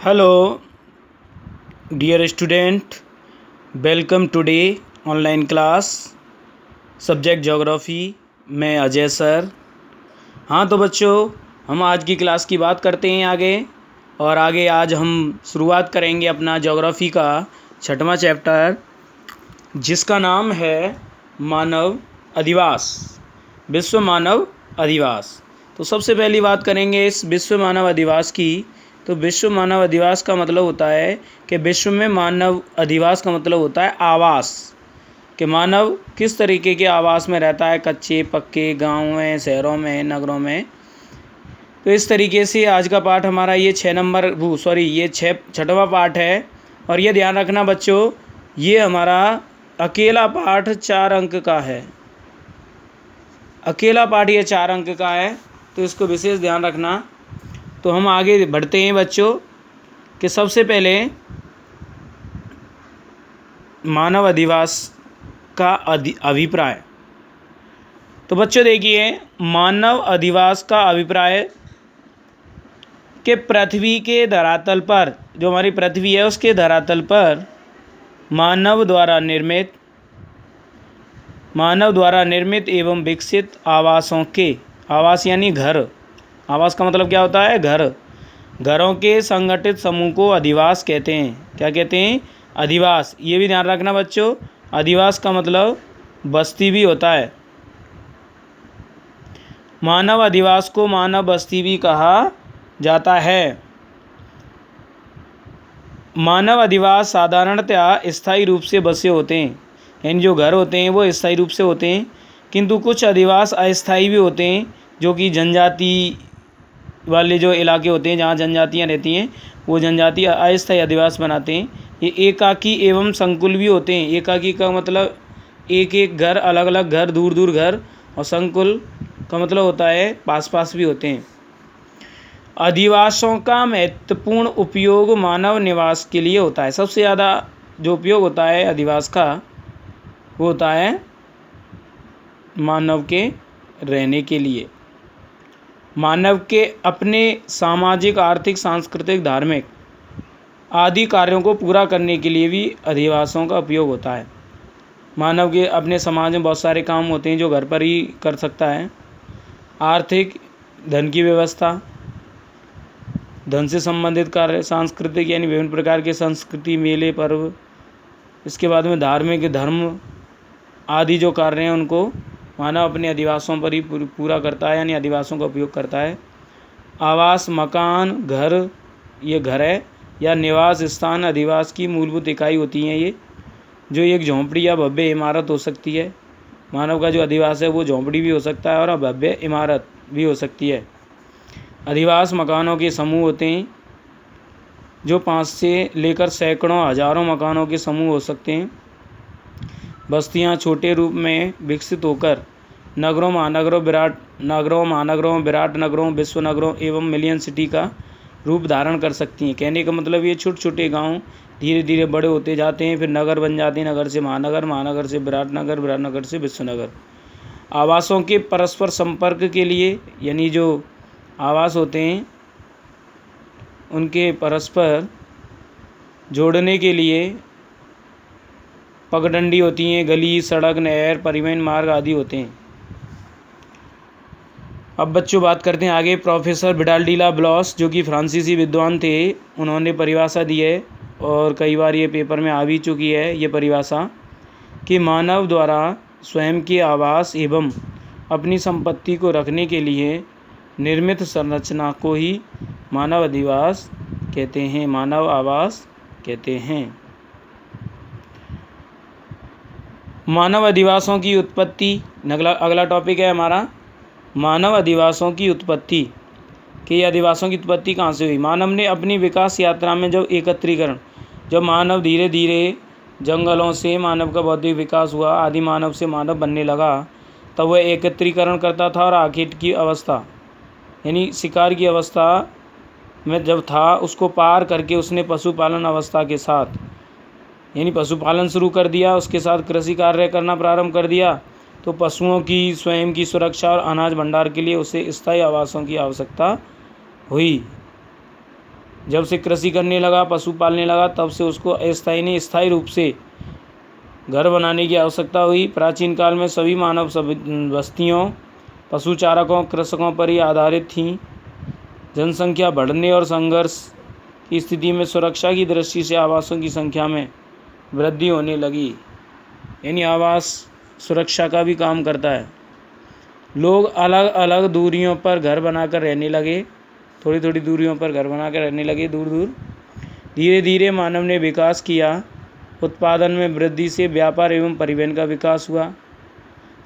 Hello, dear student. Welcome today online class subject geography में Ajay sir. हाँ तो बच्चों, हम आज की क्लास की बात करते हैं आगे आज हम शुरुआत करेंगे अपना ज्योग्राफी का 6वां चैप्टर, जिसका नाम है मानव अधिवास, विश्व मानव अधिवास। तो सबसे पहली बात करेंगे इस विश्व मानव अधिवास की। तो विश्व मानव अधिवास का मतलब होता है कि विश्व में मानव अधिवास का मतलब होता है आवास, कि मानव किस तरीके के आवास में रहता है, कच्चे पक्के, गाँव में, शहरों में, नगरों में। तो इस तरीके से आज का पाठ हमारा ये 6वां पाठ है। और ये ध्यान रखना बच्चों, ये हमारा अकेला पाठ 4 अंक का है। अकेला पाठ ये 4 अंक का है, तो इसको विशेष ध्यान रखना। तो हम आगे बढ़ते हैं बच्चों कि सबसे पहले मानव अधिवास का अभिप्राय। तो बच्चों देखिए, मानव अधिवास का अभिप्राय कि पृथ्वी के धरातल पर, जो हमारी पृथ्वी है उसके धरातल पर मानव द्वारा निर्मित एवं विकसित आवासों के, आवास यानी घर, आवास का मतलब क्या होता है, घर, घरों के संगठित समूह को अधिवास कहते हैं। क्या कहते हैं? अधिवास। ये भी ध्यान रखना बच्चों, अधिवास का मतलब बस्ती भी होता है। मानव अधिवास को मानव बस्ती भी कहा जाता है। मानव अधिवास साधारणतः स्थायी रूप से बसे होते हैं, यानी जो घर होते हैं वो स्थायी रूप से होते हैं, किंतु कुछ अधिवास अस्थायी भी होते हैं, जो कि जनजाति वाले जो इलाके होते हैं जहाँ जनजातियाँ रहती हैं, वो जनजाति अस्थायी अधिवास बनाते हैं। ये एकाकी एवं संकुल भी होते हैं। एकाकी का मतलब एक एक घर, अलग अलग घर, दूर दूर घर, और संकुल का मतलब होता है पास पास भी होते हैं। अधिवासों का महत्वपूर्ण उपयोग मानव निवास के लिए होता है। सबसे ज़्यादा जो उपयोग होता है अधिवास का, वो होता है मानव के रहने के लिए। मानव के अपने सामाजिक, आर्थिक, सांस्कृतिक, धार्मिक आदि कार्यों को पूरा करने के लिए भी अधिवासों का उपयोग होता है। मानव के अपने समाज में बहुत सारे काम होते हैं जो घर पर ही कर सकता है। आर्थिक, धन की व्यवस्था, धन से संबंधित कार्य, सांस्कृतिक यानी विभिन्न प्रकार के संस्कृति, मेले, पर्व। इसके बाद में धार्मिक, धर्म आदि जो कार्य हैं उनको मानव अपने अधिवासों पर ही पूरा करता है, यानी अधिवासों का उपयोग करता है। आवास, मकान, घर, ये घर है या निवास स्थान अधिवास की मूलभूत इकाई होती हैं। ये जो एक झोंपड़ी या भव्य इमारत हो सकती है। मानव का जो अधिवास है वो झोंपड़ी भी हो सकता है और भव्य इमारत भी हो सकती है। अधिवास मकानों के समूह होते हैं, जो 5 से लेकर सैकड़ों, हजारों मकानों के समूह हो सकते हैं। बस्तियां छोटे रूप में विकसित होकर नगरों, महानगरों, विराट नगरों, विश्व नगरों एवं मिलियन सिटी का रूप धारण कर सकती हैं। कहने का मतलब ये छोटे छोटे गांव धीरे धीरे बड़े होते जाते हैं, फिर नगर बन जाते हैं, नगर से महानगर, महानगर से विराट नगर से विश्व नगर। आवासों के परस्पर संपर्क के लिए, यानी जो आवास होते हैं उनके परस्पर जोड़ने के लिए पगडंडी होती हैं, गली, सड़क, नहर, परिवहन मार्ग आदि होते हैं। अब बच्चों बात करते हैं आगे। प्रोफेसर विडाल डी ला ब्लॉस, जो कि फ्रांसीसी विद्वान थे, उन्होंने परिभाषा दी है और कई बार ये पेपर में आ भी चुकी है ये परिभाषा, कि मानव द्वारा स्वयं के आवास एवं अपनी संपत्ति को रखने के लिए निर्मित संरचना को ही मानव अधिवास कहते हैं, मानव आवास कहते हैं। मानव अधिवासों की उत्पत्ति, अगला टॉपिक है हमारा मानव अधिवासों की उत्पत्ति, कि ये अधिवासों की उत्पत्ति कहाँ से हुई। मानव ने अपनी विकास यात्रा में जब मानव धीरे धीरे जंगलों से मानव का बौद्धिक विकास हुआ, आदि मानव से मानव बनने लगा, तब वह एकत्रीकरण करता था और आखिर की अवस्था यानी शिकार की अवस्था में जब था, उसको पार करके उसने पशुपालन अवस्था के साथ, यानी पशुपालन शुरू कर दिया, उसके साथ कृषि कार्य करना प्रारंभ कर दिया। तो पशुओं की स्वयं की सुरक्षा और अनाज भंडार के लिए उसे स्थायी आवासों की आवश्यकता हुई। जब से कृषि करने लगा, पशु पालने लगा, तब से उसको अस्थायी ने स्थायी रूप से घर बनाने की आवश्यकता हुई। प्राचीन काल में सभी मानव बस्तियों पशु चारकों कृषकों पर ही आधारित थीं। जनसंख्या बढ़ने और संघर्ष की स्थिति में सुरक्षा की दृष्टि से आवासों की संख्या में वृद्धि होने लगी। यानी आवास सुरक्षा का भी काम करता है। लोग अलग अलग दूरियों पर घर बनाकर रहने लगे, थोड़ी थोड़ी दूरियों पर घर बनाकर रहने लगे, दूर दूर। धीरे धीरे मानव ने विकास किया। उत्पादन में वृद्धि से व्यापार एवं परिवहन का विकास हुआ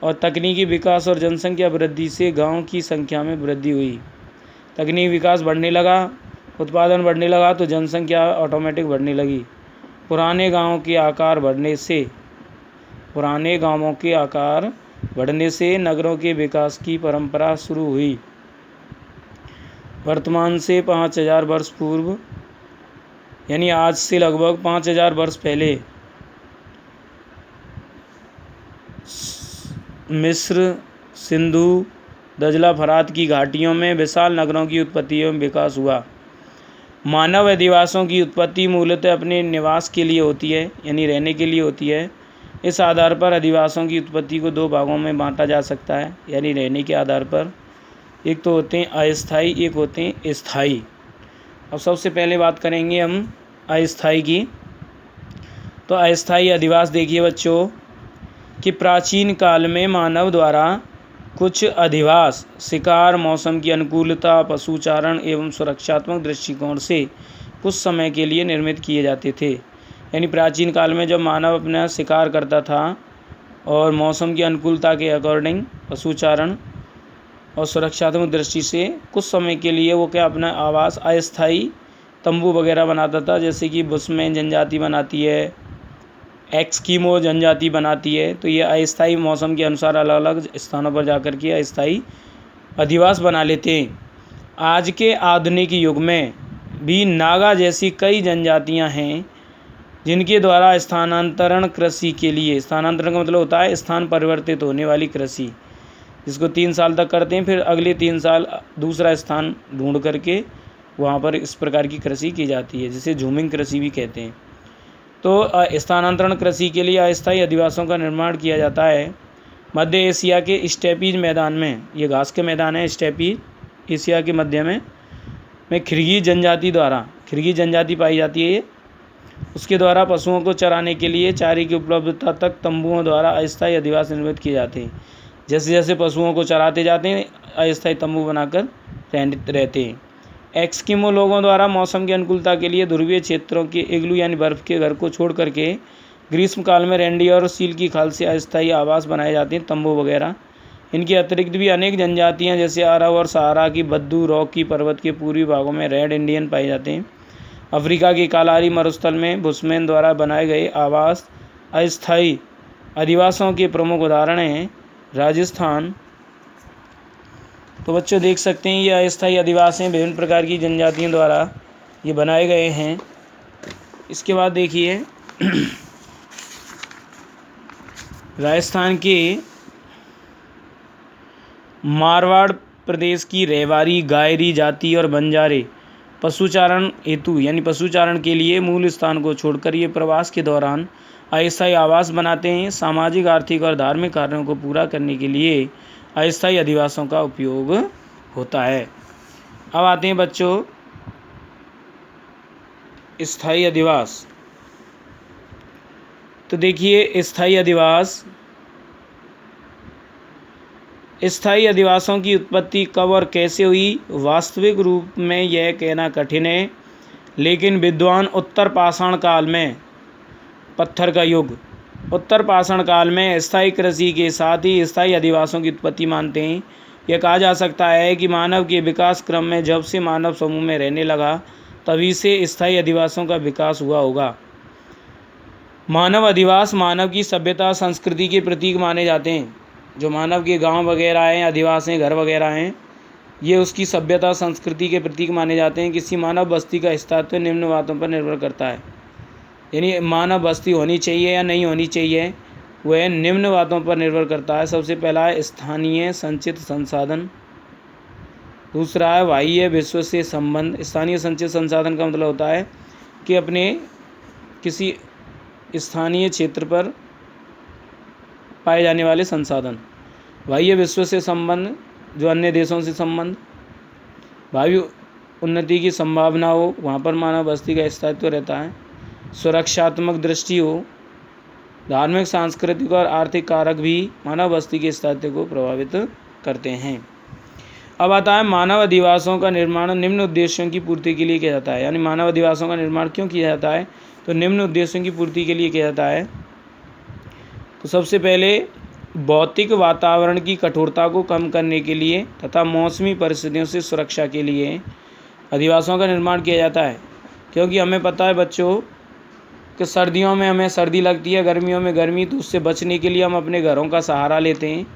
और तकनीकी विकास और जनसंख्या वृद्धि से गांव की संख्या में वृद्धि हुई। तकनीकी विकास बढ़ने लगा, उत्पादन बढ़ने लगा तो जनसंख्या ऑटोमेटिक बढ़ने लगी। पुराने गांवों के आकार बढ़ने से नगरों के विकास की परंपरा शुरू हुई। वर्तमान से 5000 वर्ष पूर्व, यानी आज से लगभग 5000 वर्ष पहले मिस्र, सिंधु, दजला, फरात की घाटियों में विशाल नगरों की उत्पत्ति एवं विकास हुआ। मानव अधिवासों की उत्पत्ति मूलतः अपने निवास के लिए होती है, यानी रहने के लिए होती है। इस आधार पर अधिवासों की उत्पत्ति को दो भागों में बांटा जा सकता है, यानी रहने के आधार पर। एक तो होते हैं अस्थायी, एक होते हैं स्थायी। अब सबसे पहले बात करेंगे हम अस्थायी की। तो अस्थायी अधिवास देखिए बच्चों कि प्राचीन काल में मानव द्वारा कुछ अधिवास शिकार, मौसम की अनुकूलता, पशुचारण एवं सुरक्षात्मक दृष्टिकोण से कुछ समय के लिए निर्मित किए जाते थे। यानी प्राचीन काल में जब मानव अपना शिकार करता था और मौसम की अनुकूलता के अकॉर्डिंग पशुचारण और सुरक्षात्मक दृष्टि से कुछ समय के लिए वो क्या अपना आवास अस्थायी तंबू वगैरह बनाता था, जैसे कि बुशमैन जनजाति बनाती है, एस्किमो जनजाति बनाती है। तो ये अस्थायी मौसम के अनुसार अलग अलग स्थानों पर जाकर के अस्थायी अधिवास बना लेते हैं। आज के आधुनिक युग में भी नागा जैसी कई जनजातियां हैं जिनके द्वारा स्थानांतरण कृषि के लिए, स्थानांतरण का मतलब होता है स्थान परिवर्तित होने वाली कृषि, जिसको 3 साल तक करते हैं, फिर अगले 3 साल दूसरा स्थान ढूंढ करके वहाँ पर इस प्रकार की कृषि की जाती है, जिसे झूमिंग कृषि भी कहते हैं। तो स्थानांतरण कृषि के लिए अस्थायी अधिवासों का निर्माण किया जाता है। मध्य एशिया के स्टेपीज मैदान में, ये घास के मैदान है स्टेपीज एशिया के मध्य में खिरगी जनजाति पाई जाती है। उसके द्वारा पशुओं को चराने के लिए चारे की उपलब्धता तक तंबुओं द्वारा अस्थायी अधिवास निर्मित किए जाते हैं। जैसे जैसे पशुओं को चराते जाते हैं अस्थायी तंबू बनाकर रहते हैं। एस्किमो लोगों द्वारा मौसम की अनुकूलता के लिए ध्रुवीय क्षेत्रों के इग्लू यानी बर्फ़ के घर को छोड़ करके ग्रीष्मकाल में रेंडी और सील की खाल से अस्थायी आवास बनाए जाते हैं, तंबू वगैरह। इनके अतिरिक्त भी अनेक जनजातियां जैसे अरब और सहारा की बद्दू रॉकी पर्वत के पूर्वी भागों में रेड इंडियन पाए जाते हैं। अफ्रीका की कालारी मरुस्थल में बुशमैन द्वारा बनाए गए आवास अस्थायी अधिवासों के प्रमुख उदाहरण हैं। राजस्थान, तो बच्चों देख सकते हैं ये अस्थायी अधिवास हैं, विभिन्न प्रकार की जनजातियों द्वारा ये बनाए गए हैं। इसके बाद देखिए राजस्थान के मारवाड़ प्रदेश की रहवारी, गायरी जाति और बंजारे पशुचारण हेतु यानी पशुचारण के लिए मूल स्थान को छोड़कर ये प्रवास के दौरान अस्थायी आवास बनाते हैं। सामाजिक, आर्थिक और धार्मिक कार्यों को पूरा करने के लिए अस्थायी अधिवासों का उपयोग होता है। अब आते हैं बच्चों स्थायी अधिवास। तो देखिए स्थायी अधिवासों की उत्पत्ति कब और कैसे हुई, वास्तविक रूप में यह कहना कठिन है, लेकिन विद्वान उत्तर पाषाण काल में, पत्थर का युग, उत्तर पाषाण काल में स्थायी कृषि के साथ ही स्थायी अधिवासों की उत्पत्ति मानते हैं। यह कहा जा सकता है कि मानव के विकास क्रम में जब से मानव समूह में रहने लगा तभी से स्थायी अधिवासों का विकास हुआ होगा। मानव अधिवास मानव की सभ्यता संस्कृति के प्रतीक माने जाते हैं। जो मानव के गांव वगैरह हैं, अधिवास हैं, घर वगैरह हैं, ये उसकी सभ्यता संस्कृति के प्रतीक माने जाते हैं। किसी मानव बस्ती का अस्तित्व निम्न बातों पर निर्भर करता है, यानी मानव बस्ती होनी चाहिए या नहीं होनी चाहिए वह निम्न बातों पर निर्भर करता है। सबसे पहला है स्थानीय संचित संसाधन, दूसरा है बाह्य विश्व से संबंध। स्थानीय संचित संसाधन का मतलब होता है कि अपने किसी स्थानीय क्षेत्र पर पाए जाने वाले संसाधन। बाह्य विश्व से संबंध, जो अन्य देशों से संबंध। भावी उन्नति की संभावना हो, वहाँ पर मानव बस्ती का स्थायित्व रहता है। सुरक्षात्मक दृष्टि हो। धार्मिक, सांस्कृतिक और आर्थिक कारक भी मानव बस्ती के स्थायित्व को प्रभावित करते हैं। अब आता है मानव अधिवासों का निर्माण निम्न उद्देश्यों की पूर्ति के लिए किया जाता है। यानी मानव अधिवासों का निर्माण क्यों किया जाता है, तो निम्न उद्देश्यों की पूर्ति के लिए किया जाता है। तो सबसे पहले भौतिक वातावरण की कठोरता को कम करने के लिए तथा मौसमी परिस्थितियों से सुरक्षा के लिए अधिवासों का निर्माण किया जाता है। क्योंकि हमें पता है बच्चों कि सर्दियों में हमें सर्दी लगती है, गर्मियों में गर्मी, तो उससे बचने के लिए हम अपने घरों का सहारा लेते हैं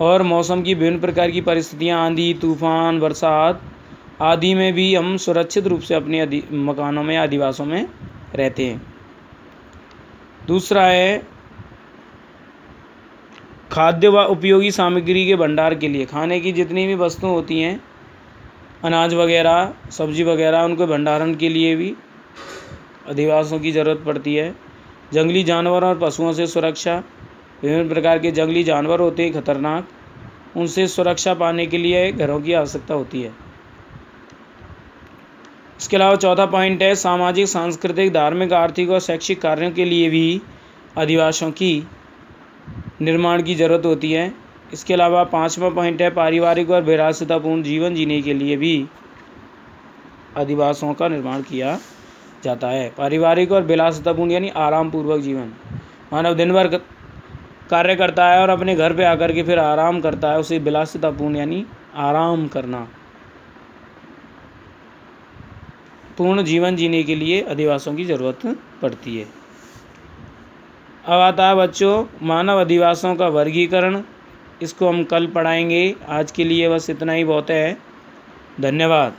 और मौसम की विभिन्न प्रकार की परिस्थितियाँ, आंधी, तूफान, बरसात आदि में भी हम सुरक्षित रूप से अपने मकानों में या अधिवासों में रहते हैं। दूसरा है खाद्य व उपयोगी सामग्री के भंडार के लिए। खाने की जितनी भी वस्तुएं होती हैं, अनाज वगैरह, सब्जी वगैरह, उनके भंडारण के लिए भी अधिवासों की ज़रूरत पड़ती है। जंगली जानवरों और पशुओं से सुरक्षा। विभिन्न प्रकार के जंगली जानवर होते हैं खतरनाक, उनसे सुरक्षा पाने के लिए घरों की आवश्यकता होती है। इसके अलावा चौथा पॉइंट है सामाजिक, सांस्कृतिक, धार्मिक, आर्थिक और शैक्षिक कार्यों के लिए भी अधिवासों की निर्माण की ज़रूरत होती है। इसके अलावा पांचवा पॉइंट है पारिवारिक और विरासतपूर्ण जीवन जीने के लिए भी अधिवासों का निर्माण किया जाता है। पारिवारिक और विलासितापूर्ण यानी आराम पूर्वक जीवन। मानव दिन भर कार्य करता है और अपने घर पे आकर के फिर आराम करता है, उसे विलासितापूर्ण यानी आराम करना पूर्ण जीवन जीने के लिए अधिवासों की ज़रूरत पड़ती है। अब आता है बच्चों मानव अधिवासों का वर्गीकरण। इसको हम कल पढ़ाएंगे। आज के लिए बस इतना ही बहुत है। धन्यवाद।